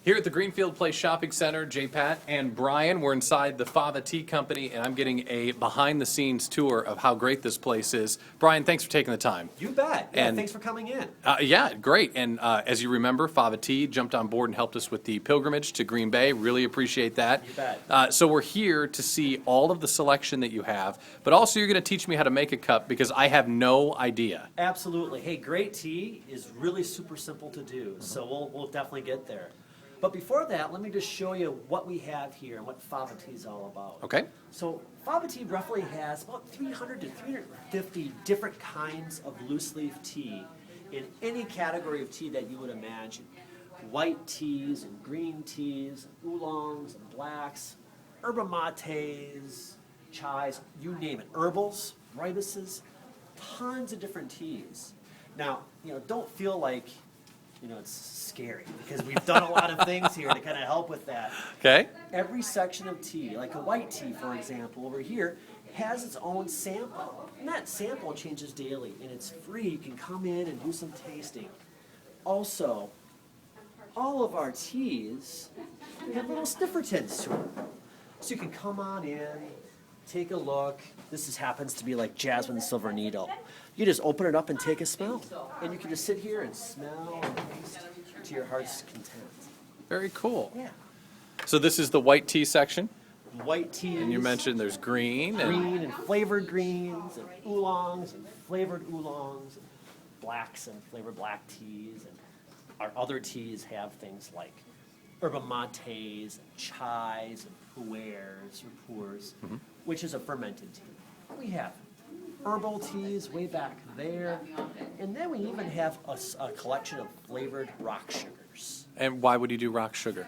Here at the Greenfield Place Shopping Center, J-Pat and Brian, we're inside the Fava Tea Company, and I'm getting a behind-the-scenes tour of how great this place is. Brian, thanks for taking the time. You bet. Yeah, And- thanks for coming in. Yeah, great. And as you remember, Fava Tea jumped on board and helped us with the pilgrimage to Green Bay. Really appreciate that. You bet. So we're here to see all of the selection that you have, but also you're going to teach me how to make a cup because I have no idea. Absolutely. Hey, great tea is really super simple to do, so we'll definitely get there. But before that, let me just show you what we have here and what Fava Tea is all about. Okay? So Fava Tea roughly has about 300 to 350 different kinds of loose leaf tea in any category of tea that you would imagine. White teas and green teas, oolongs and blacks, yerba mates, chais, you name it. Herbals, ribuses, tons of different teas. Now, don't feel like it's scary because we've done a lot of things here to kind of help with that. Okay? Every section of tea, like a white tea, for example, over here, has its own sample. And that sample changes daily, and it's free. You can come in and do some tasting. Also, all of our teas have little sniffer tints to them. So you can come on in, take a look. This happens to be like Jasmine Silver Needle. You just open it up and take a smell. And you can just sit here and smell and taste to your heart's content. Very cool. Yeah. So this is the white tea section, White teas. and you mentioned there's green and green and flavored greens and oolongs and flavored oolongs and blacks and flavored black teas. And our other teas have things like yerba mates and chais and pu'ers, which is a fermented tea. We have herbal teas way back there, and then we even have a collection of flavored rock sugars. And why would you do rock sugar?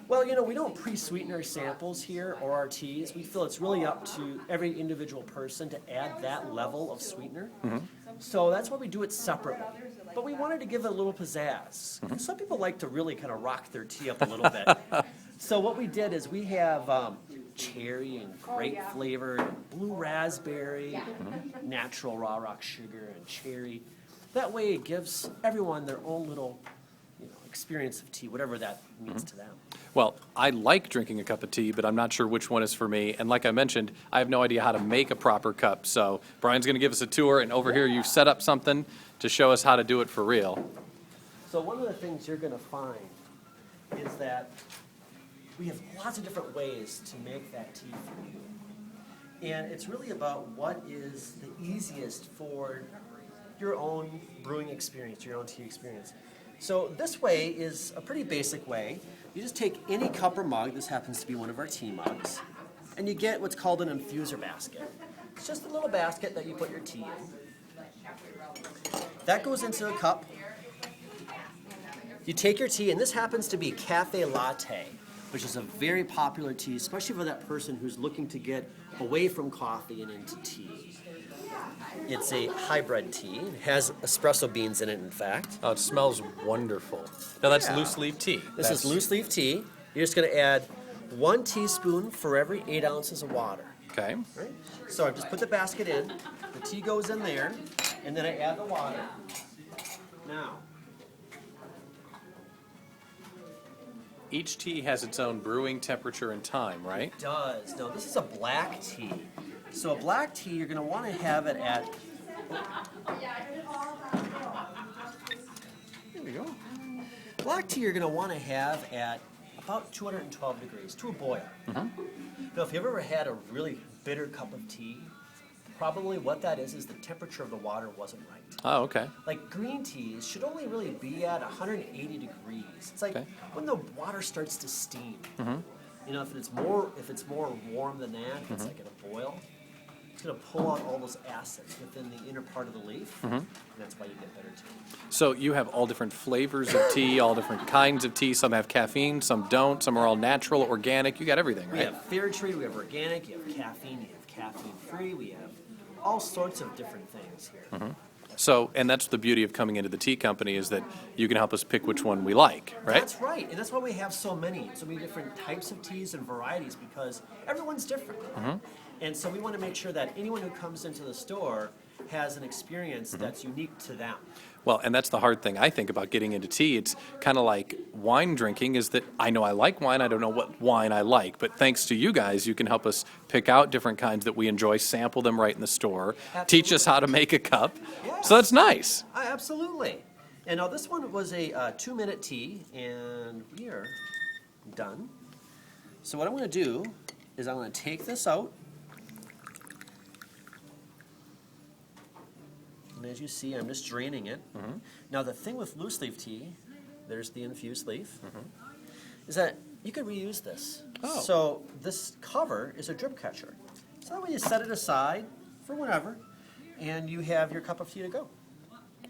Well, we don't pre-sweeten our samples here or our teas. We feel it's really up to every individual person to add that level of sweetener. So that's why we do it separately. But we wanted to give it a little pizzazz. Some people like to really kind of rock their tea up a little bit. So what we did is we have cherry and grape flavored, blue raspberry, natural raw rock sugar and cherry. That way it gives everyone their own little experience of tea, whatever that means to them. Well, I like drinking a cup of tea, but I'm not sure which one is for me. And like I mentioned, I have no idea how to make a proper cup. So Brian's going to give us a tour, and over here you've set up something to show us how to do it for real. So one of the things you're going to find is that we have lots of different ways to make that tea for you. And it's really about what is the easiest for your own brewing experience, your own tea experience. So this way is a pretty basic way. You just take any cup or mug, this happens to be one of our tea mugs, and you get what's called an infuser basket. It's just a little basket that you put your tea in. That goes into a cup. You take your tea, and this happens to be cafe latte, which is a very popular tea, especially for that person who's looking to get away from coffee and into tea. It's a hybrid tea. It has espresso beans in it, in fact. Oh, it smells wonderful. Now that's Yeah. loose leaf tea. This is loose leaf tea. You're just going to add 1 teaspoon for every 8 ounces of water. Okay. Right? So I just put the basket in. The tea goes in there, and then I add the water. Now, Each tea has its own brewing temperature and time, right? it does. No, this is a black tea. So a black tea, you're going to want to have it at... There we go. Black tea, you're going to want to have at about 212 degrees to a boil. Now, if you've ever had a really bitter cup of tea, probably what that is the temperature of the water wasn't right. Oh, okay. Like green teas should only really be at 180 degrees. It's like Okay. when the water starts to steam. If it's more warm than that, if it's like at a boil, it's going to pull out all those acids within the inner part of the leaf, and that's why you get better tea. So you have all different flavors of tea, all different kinds of tea. Some have caffeine, some don't. Some are all natural, organic. You got everything, We right? have fair trade, we have organic, you have caffeine, you have caffeine-free, we have all sorts of different things here. So, and that's the beauty of coming into the tea company is that you can help us pick which one we like, right? That's right, and that's why we have so many different types of teas and varieties because everyone's different. And so we want to make sure that anyone who comes into the store has an experience that's unique to them. Well, and that's the hard thing, I think, about getting into tea. It's kind of like wine drinking, is that I know I like wine, I don't know what wine I like. But thanks to you guys, you can help us pick out different kinds that we enjoy, sample them right in the store, teach us how to make a cup. Yes. So that's nice. Absolutely. And now this one was a 2-minute tea, and we are done. So what I'm going to do is I'm going to take this out. And as you see, I'm just draining it. Now the thing with loose leaf tea, there's the infused leaf, is that you can reuse this. Oh. So this cover is a drip catcher. So that way you set it aside for whenever, and you have your cup of tea to go.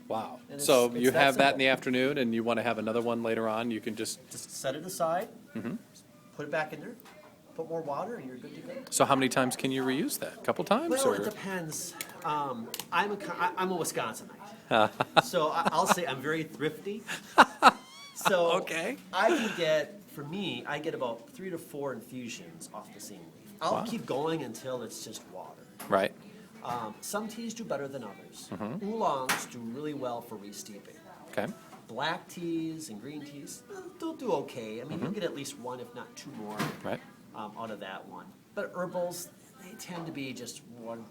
Wow. And it's- So it's you that have that in simple. the afternoon and you want to have another one later on, you can just, Just set it aside, put it back in there, put more water, and you're good to go. so how many times can you reuse that? A couple times? Well, or? it depends. I'm a Wisconsinite, so I'll say I'm very thrifty. So Okay. I can get, for me, I get about 3 to 4 infusions off the same leaf. I'll Wow. keep going until it's just water. Right. Some teas do better than others. Oolongs do really well for re-steeping. Okay. Black teas and green teas, they'll do okay. I mean, you'll get at least 1, if not 2 more. Right. Out of that one. But herbals, they tend to be just one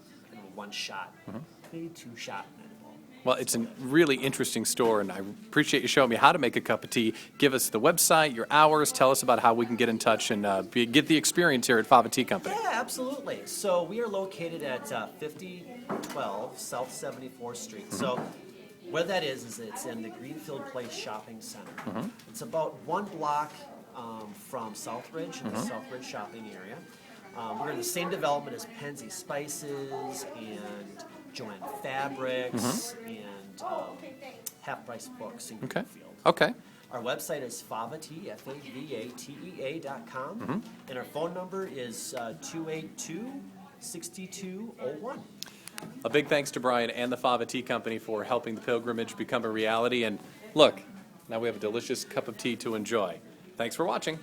shot, maybe 2 shot in a bowl. Well, it's a really interesting store, and I appreciate you showing me how to make a cup of tea. Give us the website, your hours, tell us about how we can get in touch and get the experience here at Fava Tea Company. Yeah, absolutely. So we are located at 5012 South 74th Street. So where that is it's in the Greenfield Place Shopping Center. It's about 1 block from Southridge, in the Southridge shopping area. We're in the same development as Penzi Spices and Joanne Fabrics and Half Price Books in Okay. Greenfield. Okay. Our website is favatea, FAVATEA.com, and our phone number is 282-6201. A big thanks to Brian and the Fava Tea Company for helping the pilgrimage become a reality. And look, now we have a delicious cup of tea to enjoy. Thanks for watching.